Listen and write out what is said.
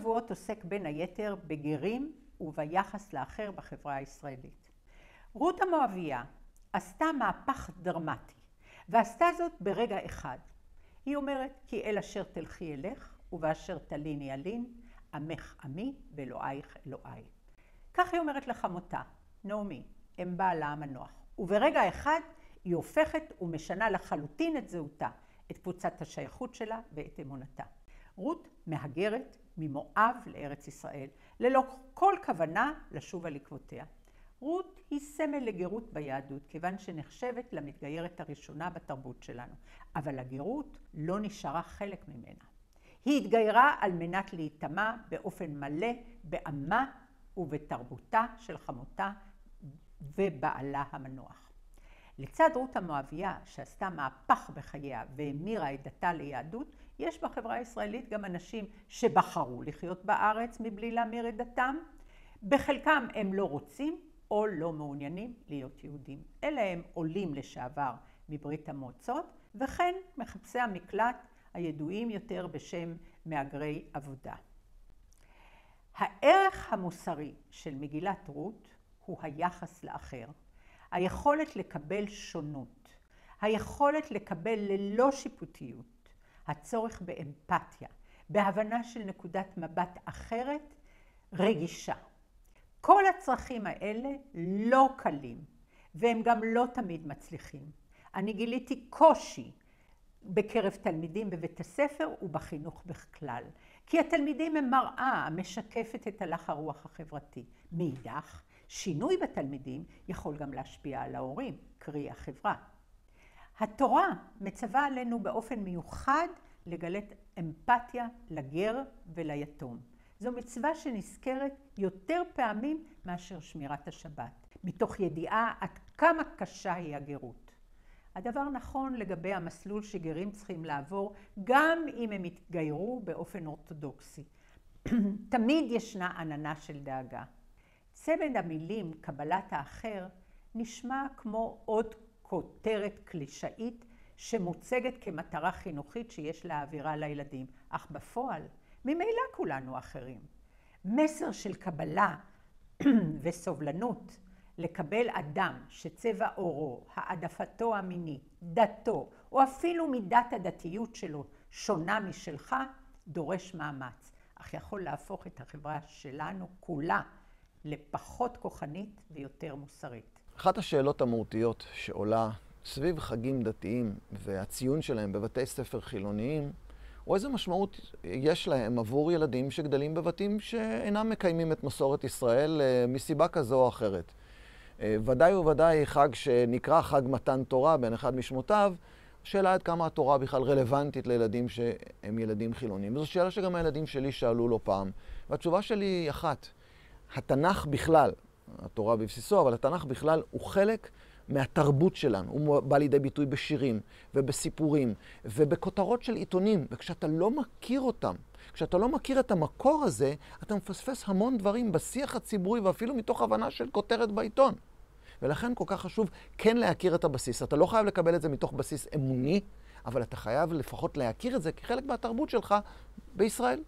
שבועות עוסק בין היתר בגרים וביחס לאחר בחברה הישראלית. רות המואבייה עשתה מהפך דרמטי, ועשתה זאת ברגע אחד. היא אומרת, כי אל אשר תלכי אלך, ובאשר תליני אלין, עמך עמי ואלוהיך אלוהי. כך היא אומרת לחמותה, נעמי, אם בעלה המנוח. וברגע אחד היא הופכת ומשנה לחלוטין את זהותה, את קבוצת השייכות שלה ואת אמונתה. רות מהגרת ממואב לארץ ישראל, ללא כל כוונה לשוב על עקבותיה. רות היא סמל לגרות ביהדות, כיוון שנחשבת למתגיירת הראשונה בתרבות שלנו. אבל הגרות לא נשארה חלק ממנה. היא התגיירה על מנת להיטמע באופן מלא בעמה ובתרבותה של חמותה ובעלה המנוח. לצד רות המואבייה, שעשתה מהפך בחייה והמירה את דתה ליהדות, יש בחברה הישראלית גם אנשים שבחרו לחיות בארץ מבלי להמיר את דתם. בחלקם הם לא רוצים או לא מעוניינים להיות יהודים. אלה הם עולים לשעבר מברית המועצות, וכן מחפשי המקלט הידועים יותר בשם מהגרי עבודה. הערך המוסרי של מגילת רות הוא היחס לאחר, היכולת לקבל שונות, היכולת לקבל ללא שיפוטיות, הצורך באמפתיה, בהבנה של נקודת מבט אחרת, רגישה. כל הצרכים האלה לא קלים, והם גם לא תמיד מצליחים. אני גיליתי קושי בקרב תלמידים בבית הספר ובחינוך בכלל, כי התלמידים הם מראה המשקפת את הלך הרוח החברתי. מאידך, שינוי בתלמידים יכול גם להשפיע על ההורים, קרי החברה. התורה מצווה עלינו באופן מיוחד לגלות אמפתיה לגר וליתום. זו מצווה שנזכרת יותר פעמים מאשר שמירת השבת, מתוך ידיעה עד כמה קשה היא הגרות. הדבר נכון לגבי המסלול שגרים צריכים לעבור, גם אם הם יתגיירו באופן אורתודוקסי. תמיד ישנה עננה של דאגה. צמד המילים קבלת האחר נשמע כמו עוד כותרת קלישאית שמוצגת כמטרה חינוכית שיש להעבירה לילדים, אך בפועל ממילא כולנו אחרים. מסר של קבלה וסובלנות לקבל אדם שצבע עורו, העדפתו המינית, דתו, או אפילו מידת הדתיות שלו שונה משלך, דורש מאמץ, אך יכול להפוך את החברה שלנו כולה לפחות כוחנית ויותר מוסרית. אחת השאלות המהותיות שעולה סביב חגים דתיים והציון שלהם בבתי ספר חילוניים, או איזה משמעות יש להם עבור ילדים שגדלים בבתים שאינם מקיימים את מסורת ישראל מסיבה כזו או אחרת. ודאי וודאי חג שנקרא חג מתן תורה, בין אחד משמותיו, שאלה עד כמה התורה בכלל רלוונטית לילדים שהם ילדים חילונים. וזו שאלה שגם הילדים שלי שאלו לא פעם. והתשובה שלי היא אחת. התנ"ך בכלל, התורה בבסיסו, אבל התנ"ך בכלל הוא חלק מהתרבות שלנו. הוא בא לידי ביטוי בשירים ובסיפורים ובכותרות של עיתונים. וכשאתה לא מכיר אותם, כשאתה לא מכיר את המקור הזה, אתה מפספס המון דברים בשיח הציבורי ואפילו מתוך הבנה של כותרת בעיתון. ולכן כל כך חשוב כן להכיר את הבסיס. אתה לא חייב לקבל את זה מתוך בסיס אמוני, אבל אתה חייב לפחות להכיר את זה כחלק מהתרבות שלך בישראל.